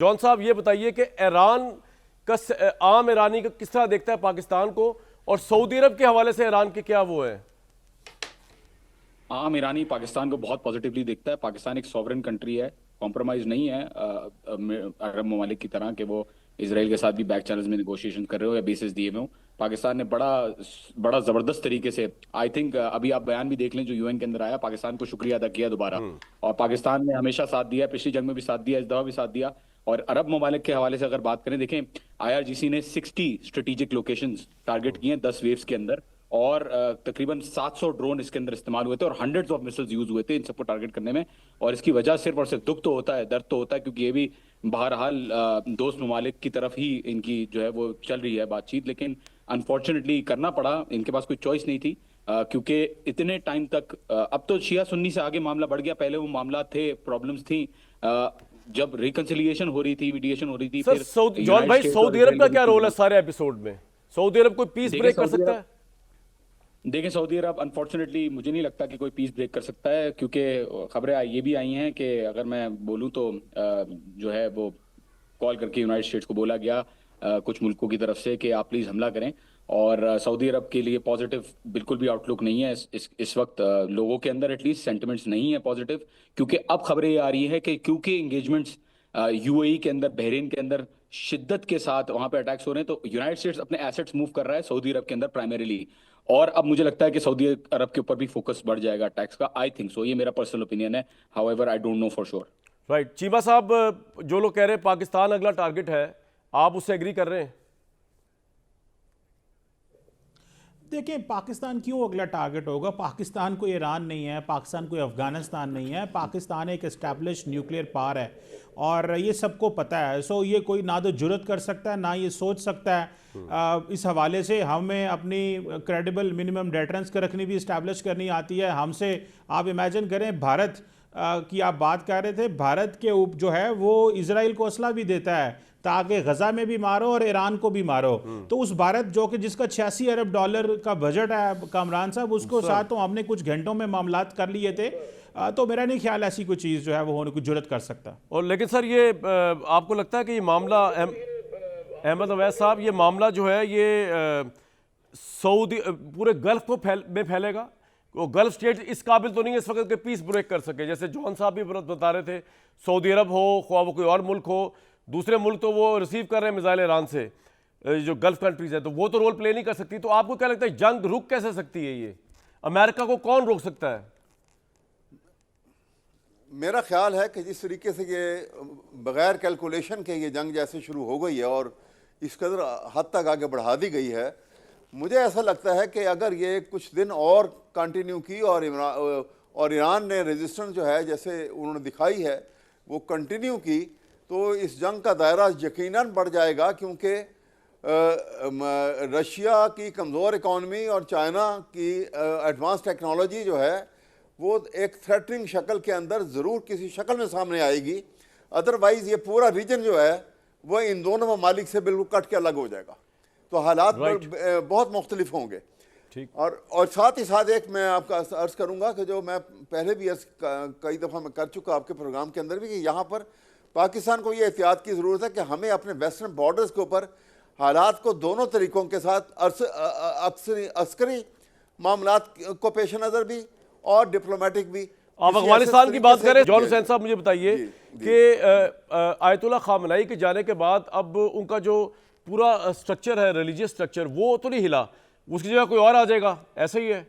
John साहब ये बताइए कि ईरान का आम ईरानी का किस तरह देखता है पाकिस्तान को, और सऊदी अरब के हवाले से ईरान के क्या वो है? आम ईरानी पाकिस्तान को बहुत पॉजिटिवली देखता है। पाकिस्तान एक सॉवरेन कंट्री है, कॉम्प्रोमाइज नहीं है अरब ममालिक की तरह कि वो इसराइल के साथ भी बैक चैनल्स में नेगोशिएशन कर रहे हो या बेसिस दिए हुए हो। पाकिस्तान ने बड़ा बड़ा जबरदस्त तरीके से, आई थिंक अभी आप बयान भी देख लें जो यूएन के अंदर आया, पाकिस्तान को शुक्रिया अदा किया दोबारा। और पाकिस्तान ने हमेशा साथ दिया, पिछली जंग में भी साथ दिया, इस दफा भी साथ दिया। और अरब ममालिक के हवाले से अगर बात करें, देखें आईआरजीसी ने 60 स्ट्रेटेजिक लोकेशंस टारगेट किए हैं 10 वेव्स के अंदर, और तकरीबन 700 ड्रोन इसके अंदर इस्तेमाल हुए थे और हंड्रेड्स ऑफ मिसाइल्स यूज हुए थे इन सबको टारगेट करने में। और इसकी वजह सिर्फ और सिर्फ दुख तो होता है, दर्द तो होता है, क्योंकि ये भी बहरहाल दोस्त ममालिक की तरफ ही इनकी जो है वो चल रही है बातचीत, लेकिन अनफॉर्चुनेटली करना पड़ा, इनके पास कोई चॉइस नहीं थी। क्योंकि इतने टाइम तक अब तो शिया सुन्नी से आगे मामला बढ़ गया, पहले वो मामला थे, प्रॉब्लम्स थी, जब रिकंसिलिएशन हो रही थी, मीडिएशन हो रही थी, सर फिर जॉन यूनाइटेड भाई, स्टेट्स और सौदी अरब इसराइल का के क्या बीच रोल है में। सारे एपिसोड में? सऊदी अरब कोई पीस देखिए ब्रेक कर सऊदी सकता अरब है? देखिए सऊदी अरब अनफॉर्चुनेटली मुझे नहीं लगता कि कोई पीस ब्रेक कर सकता है, क्योंकि खबरें ये भी आई हैं कि अगर मैं बोलूं तो जो है वो कॉल करके यूनाइटेड स्टेट्स को बोला गया कुछ मुल्कों की तरफ से कि आप प्लीज़ हमला करें। और सऊदी अरब के लिए पॉजिटिव बिल्कुल भी आउटलुक नहीं है इस वक्त, लोगों के अंदर एटलीस्ट सेंटिमेंट्स नहीं है पॉजिटिव। क्योंकि अब खबरें ये आ रही है कि क्योंकि इंगेजमेंट्स यूएई के अंदर, बहरीन के अंदर शिद्दत के साथ वहां पे अटैक्स हो रहे हैं, तो यूनाइटेड स्टेट्स अपने एसेट्स मूव कर रहा है सऊदी अरब के अंदर प्राइमरीली। और अब मुझे लगता है कि सऊदी अरब के ऊपर भी फोकस बढ़ जाएगा अटैक्स का, आई थिंक सो, ये मेरा पर्सनल ओपिनियन है। However I don't know for sure. Right, Cheema साहब, जो लोग कह रहे हैं पाकिस्तान अगला टारगेट है, आप उससे एग्री कर रहे हैं? देखिए, पाकिस्तान क्यों अगला टारगेट होगा? पाकिस्तान कोई ईरान नहीं है, पाकिस्तान कोई अफगानिस्तान नहीं है, पाकिस्तान एक एस्टैब्लिश्ड न्यूक्लियर पावर है और ये सबको पता है। सो ये कोई ना तो जुर्रत कर सकता है ना ये सोच सकता है। इस हवाले से हमें अपनी क्रेडिबल मिनिमम डेटरेंस रखनी भी इस्टेब्लिश करनी आती है हमसे। आप इमेजिन करें, भारत की आप बात कर रहे थे, भारत के जो है वो इजराइल को असला भी देता है ताकि गजा में भी मारो और ईरान को भी मारो। तो उस भारत जो कि जिसका 86 अरब डॉलर का बजट है कामरान साहब, उसको साथ तो हमने कुछ घंटों में मामलात कर लिए थे। तो मेरा नहीं ख्याल ऐसी कोई चीज़ जो है वो होने की जरूरत कर सकता। और लेकिन सर ये आपको लगता है कि ये मामला अहमद अवैस साहब, ये मामला जो है ये सऊदी पूरे गल्फ को में फैलेगा? वो गल्फ स्टेट इस काबिल तो नहीं है इस वक्त के पीस ब्रेक कर सके, जैसे जॉन साहब भी बता रहे थे, सऊदी अरब हो, ख्वाह वो कोई और मुल्क हो, दूसरे मुल्क तो वो रिसीव कर रहे हैं मिसाइल ईरान से, जो गल्फ कंट्रीज है, तो वो तो रोल प्ले नहीं कर सकती। तो आपको क्या लगता है जंग रुक कैसे सकती है? ये अमेरिका को कौन रोक सकता है? मेरा ख्याल है कि जिस तरीके से ये बगैर कैलकुलेशन के ये जंग जैसे शुरू हो गई है और इस कदर हद तक आगे बढ़ा दी गई है, मुझे ऐसा लगता है कि अगर ये कुछ दिन और कंटिन्यू की और ईरान ने रेजिस्टेंस जो है जैसे उन्होंने दिखाई है वो कंटिन्यू की, तो इस जंग का दायरा यकीनन बढ़ जाएगा। क्योंकि रशिया की कमज़ोर इकॉनमी और चाइना की एडवांस टेक्नोलॉजी जो है वो एक थ्रेटनिंग शक्ल के अंदर ज़रूर किसी शक्ल में सामने आएगी। अदरवाइज़ ये पूरा रीजन जो है वह इन दोनों ममालिक से बिल्कुल कट के अलग हो जाएगा, तो हालात बहुत मुख्तलिफ होंगे। और साथ ही साथ एक मैं आपका अर्ज़ करूँगा कि जो मैं पहले भी अर्ज़ कई दफ़ा मैं कर चुका आपके प्रोग्राम के अंदर भी, कि यहाँ पर पाकिस्तान को ये एहतियात की ज़रूरत है कि हमें अपने वेस्टर्न बॉर्डर्स के ऊपर हालात को दोनों तरीक़ों के साथ अस्करी मामलात को पेश नज़र भी और डिप्लोमेटिक भी। आप अफगानिस्तान की बात करें, जॉन हुसैन साहब मुझे बताइए कि आयतुल्लाह खामनाई के जाने के बाद अब उनका जो पूरा स्ट्रक्चर है, रिलीजियस स्ट्रक्चर, वो तो नहीं हिला, उसकी जगह कोई और आ जाएगा, ऐसा ही है?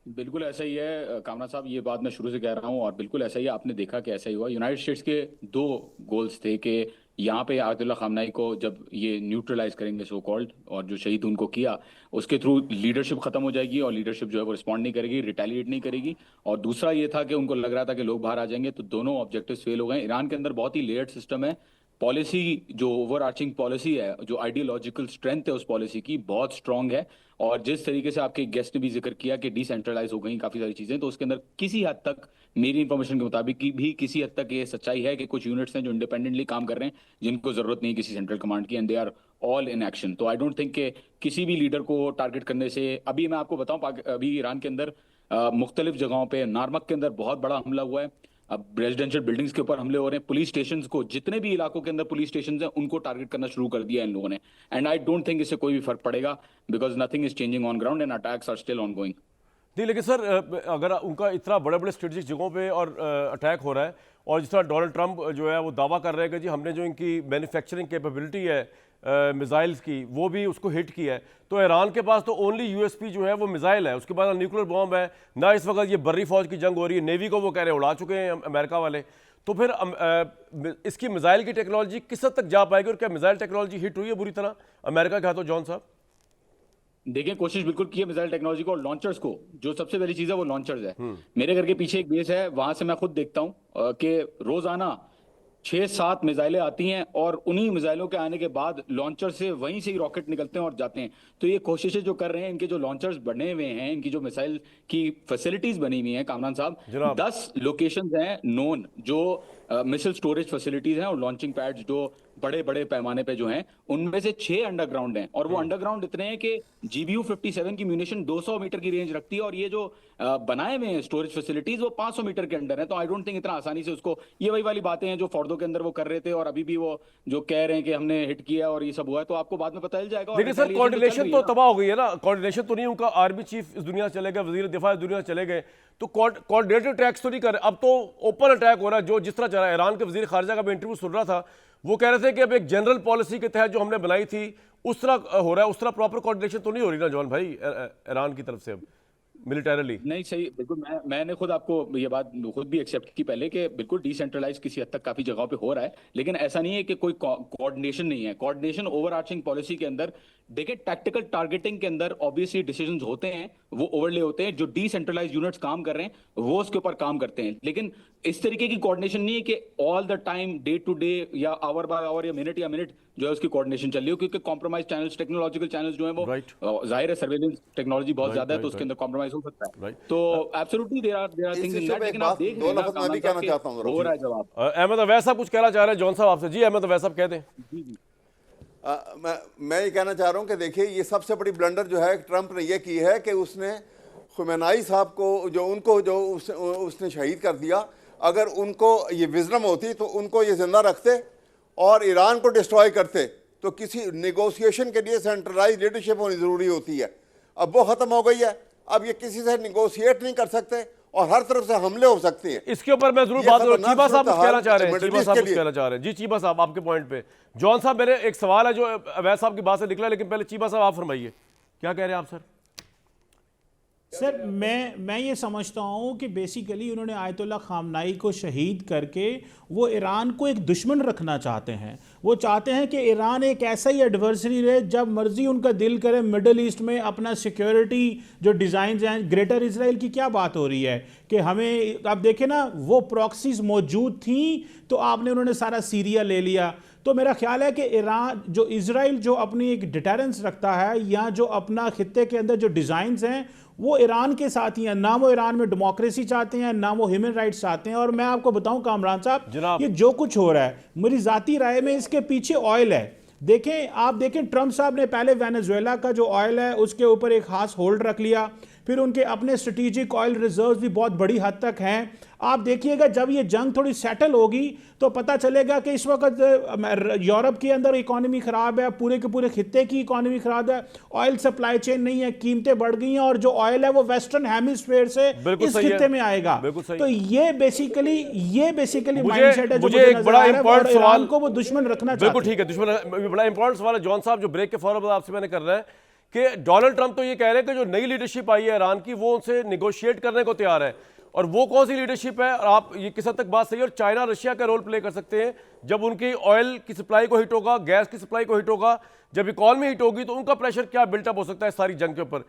बिल्कुल ऐसा ही है कामना साहब, ये बात मैं शुरू से कह रहा हूँ और बिल्कुल ऐसा ही है, आपने देखा कि ऐसा ही हुआ। यूनाइटेड स्टेट्स के दो गोल्स थे कि यहाँ पे आयतुल्लाह खामनाई को जब ये न्यूट्रलाइज करेंगे सो कॉल्ड, और जो शहीद उनको किया उसके थ्रू लीडरशिप खत्म हो जाएगी और लीडरशिप जो है वो रिस्पॉन्ड नहीं करेगी, रिटेलिएट नहीं करेगी। और दूसरा ये था कि उनको लग रहा था कि लोग बाहर आ जाएंगे, तो दोनों ऑब्जेक्टिव्स फेल हो गए। ईरान के अंदर बहुत ही लेयर्ड सिस्टम है, पॉलिसी जो ओवर आर्चिंग पॉलिसी है, जो आइडियोलॉजिकल स्ट्रेंथ है उस पॉलिसी की बहुत स्ट्रांग है। और जिस तरीके से आपके गेस्ट ने भी जिक्र किया कि डिसेंट्रलाइज हो गई काफ़ी सारी चीज़ें, तो उसके अंदर किसी हद तक, मेरी इंफॉर्मेशन के मुताबिक की भी किसी हद तक ये सच्चाई है कि कुछ यूनिट्स हैं जो इंडिपेंडेंटली काम कर रहे हैं, जिनको ज़रूरत नहीं किसी सेंट्रल कमांड की, and they are all in action. तो आई डोंट थिंक कि किसी भी लीडर को टारगेट करने से, अभी मैं आपको बताऊं, अभी ईरान के अंदर मुख्तलिफ जगहों पर, नारमक के अंदर बहुत बड़ा हमला हुआ है, अब रेजिडेंशियल बिल्डिंग्स के ऊपर हमले हो रहे हैं, पुलिस स्टेशंस को, जितने भी इलाकों के अंदर पुलिस स्टेशंस हैं उनको टारगेट करना शुरू कर दिया इन लोगों ने। एंड आई डोंट थिंक इससे कोई भी फर्क पड़ेगा, because nothing is changing on ground and attacks are still on going. नहीं, लेकिन सर अगर उनका इतना बड़े बड़े स्ट्रेटेजिक जगहों पे और अटैक हो रहा है, और जिस तरह डोनाल्ड ट्रंप जो है वो दावा कर रहे हैं कि जी हमने जो इनकी मैन्युफैक्चरिंग कैपेबिलिटी है मिसाइल्स की वो भी उसको हिट किया है, तो ईरान के पास तो ओनली यूएसपी जो है वो मिसाइल है, उसके बाद न्यूक्लियर बॉम्ब है ना। इस वक्त ये बर्री फौज की जंग हो रही है, नेवी को वो कह रहे हैं उड़ा चुके हैं अमेरिका वाले। तो फिर इसकी मिसाइल की टेक्नोलॉजी किस हद तक जा पाएगी, और क्या मिसाइल टेक्नोलॉजी हिट हुई है बुरी तरह अमेरिका के हाथों, जॉन साहब? देखिए, कोशिश बिल्कुल की है मिसाइल टेक्नोलॉजी को और लॉन्चर्स को। जो सबसे पहली चीज है वो लॉन्चर्स है। मेरे घर के पीछे एक बेस है, वहां से मैं खुद देखता हूं कि रोजाना 6-7 मिसाइलें आती हैं और उन्हीं मिसाइलों के आने के बाद लॉन्चर से वहीं से ही रॉकेट निकलते हैं और जाते हैं। तो ये कोशिशें जो कर रहे हैं, इनके जो लॉन्चर्स बने हुए हैं, इनकी जो मिसाइल की फैसिलिटीज बनी हुई हैं कामरान साहब, जनाब। 10 लोकेशंस हैं नोन जो मिसाइल स्टोरेज फैसिलिटीज हैं और लॉन्चिंग पैड्स जो बड़े बड़े पैमाने पे जो हैं, उनमें से 6 अंडरग्राउंड हैं। और वो अंडरग्राउंड इतने हैं कि GBU-57 की म्यूनिशन 200 मीटर की रेंज रखती है, और ये जो बनाए हुए हैं स्टोरेज फैसिलिटीज वो 500 मीटर के अंडर है। तो आई डोंट थिंक इतना आसानी से उसको, ये वही वाली बातें हैं जो फॉर्दो के अंदर वो कर रहे थे और अभी भी वो जो कह रहे हैं कि हमने हिट किया और ये सब हुआ है, तो आपको बाद में पता चल जाएगा। और लेकिन सर retaliation तो चल कोऑर्डिनेशन रही तो है ना। तबाह हो गई है ना, कोऑर्डिनेशन तो नहीं, उनका आर्मी चीफ इस दुनिया से चले गए, वजीर दिफा इस दुनिया से चले गए, तो कोऑर्डिनेटेड अटैक्स तो नहीं कर रहे। अब तो ओपन अटैक हो रहा है, जो जिस तरह चला है। ईरान के वजीर खारजा का मैं इंटरव्यू सुन रहा था, वो कह रहे थे कि अब एक जनरल पॉलिसी के तहत जो हमने बनाई थी उस तरह हो रहा है, उस तरह प्रॉपर कोऑर्डिनेशन तो नहीं हो रही ना जॉन भाई ईरान की तरफ से अब मिलिटरीली। नहीं, सही, बिल्कुल। मैंने खुद आपको ये बात खुद भी एक्सेप्ट की पहले कि बिल्कुल डिसेंट्रलाइज किसी हद तक काफी जगहों पे हो रहा है, लेकिन ऐसा नहीं है कि कोई कोऑर्डिनेशन नहीं है। कोऑर्डिनेशन ओवरआर्चिंग पॉलिसी के अंदर, देखिए टैक्टिकल टारगेटिंग के अंदर ऑब्वियसली डिसीजंस होते हैं, वो ओवरले होते हैं। जो डिसेंट्रलाइज यूनिट्स काम कर रहे हैं वो उसके ऊपर काम करते हैं, लेकिन इस तरीके की कोऑर्डिनेशन नहीं है कि all the time day to day या आवर बाय आवर या मिनट जो है उसकी कोऑर्डिनेशन चल रही हो, क्योंकि कॉम्प्रोमाइज चैनल्स, टेक्नोलॉजिकल चैनल्स जो है वो Right. जाहिर है सर्वेलेंस टेक्नोलॉजी बहुत Right, ज्यादा है, right, तो उसके अंदर कॉम्प्रोमाइज हो सकता है। Right. तो absolutely there are things in that. लेकिन आप देख रहे हैं ना, मैं भी कहना चाहता हूं हो रहा है जवाब। अहमद अवैस साहब कुछ कहना चाह रहे हैं जॉन साहब आपसे। जी अहमद अवैस साहब कह दें। मैं ये कहना चाह रहा हूं कि देखिए, ये सबसे बड़ी ब्लंडर जो है ट्रंप ने ये की है कि उसने खुमैनी साहब को जो उसने शहीद कर दिया, अगर उनको ये विजडम होती तो उनको ये जिंदा रखते और ईरान को डिस्ट्रॉय करते। तो किसी नेगोशिएशन के लिए सेंट्रलाइज लीडरशिप होनी जरूरी होती है, अब वो खत्म हो गई है। अब ये किसी से नेगोशिएट नहीं कर सकते और हर तरफ से हमले हो सकते हैं। इसके ऊपर मैं जरूर ये बात करूं। खतरनाक चीबा साहब कुछ सूरत-ए-हाल कहना चाह रहे हैं, मिडिल चीबा ईस्ट साहब के कुछ लिए। कहना चाह रहे हैं। जी चीबा साहब आपके पॉइंट पे। जॉन साहब मेरे एक सवाल है जो अवैस साहब की बात से निकला, लेकिन पहले चीबा साहब आप फरमाइए, क्या कह रहे हैं आप सर? सर मैं ये समझता हूँ कि बेसिकली उन्होंने आयतुल्ला खामनाई को शहीद करके वो ईरान को एक दुश्मन रखना चाहते हैं। वो चाहते हैं कि ईरान एक ऐसा ही एडवर्सरी रहे, जब मर्जी उनका दिल करे मिडिल ईस्ट में अपना सिक्योरिटी जो डिज़ाइन हैं। ग्रेटर इजराइल की क्या बात हो रही है कि हमें, आप देखें ना, वो प्रॉक्सीज मौजूद थी तो आपने उन्होंने सारा सीरिया ले लिया। तो मेरा ख्याल है कि ईरान जो इजराइल जो अपनी एक डिटरेंस रखता है या जो अपना खित्ते के अंदर जो डिज़ाइंस हैं वो ईरान के साथ ही हैं। ना वो ईरान में डेमोक्रेसी चाहते हैं, ना वो ह्यूमन राइट्स चाहते हैं। और मैं आपको बताऊं कामरान साहब, ये जो कुछ हो रहा है, मेरी जाती राय में इसके पीछे ऑयल है। देखें, आप देखें, ट्रंप साहब ने पहले वेनेजुएला का जो ऑयल है उसके ऊपर एक खास होल्ड रख लिया, फिर उनके अपने स्ट्रेटेजिक ऑयल रिजर्व्स भी बहुत बड़ी हद तक हैं। आप देखिएगा जब ये जंग थोड़ी सेटल होगी तो पता चलेगा कि इस वक्त यूरोप के अंदर इकोनॉमी खराब है, पूरे के पूरे खित्ते की इकोनॉमी खराब है, ऑयल सप्लाई चेन नहीं है, कीमतें बढ़ गई हैं, और जो ऑयल है वो वेस्टर्न हेमिस्फीयर से इस खित्ते में आएगा। तो ये बेसिकली माइंडसेट है जो मुझे एक बड़ा इंपॉर्टेंट सवाल को वो दुश्मन रखना चाहते हैं। बिल्कुल ठीक है, दुश्मन बड़ा इंपॉर्टेंट सवाल है जॉन साहब, जो ब्रेक के फौरन बाद आपसे मैंने कर रहा है कि डोनाल्ड ट्रंप तो ये कह रहे हैं कि जो नई लीडरशिप आई है ईरान की वो उनसे निगोशिएट करने को तैयार है, और वो कौन सी लीडरशिप है, और आप ये किस हद तक बात सही है, और चाइना रशिया का रोल प्ले कर सकते हैं जब उनकी ऑयल की सप्लाई को हिट होगा, गैस की सप्लाई को हिट होगा, जब इकॉनमी हिट होगी तो उनका प्रेशर क्या बिल्टअप हो सकता है सारी जंग के ऊपर।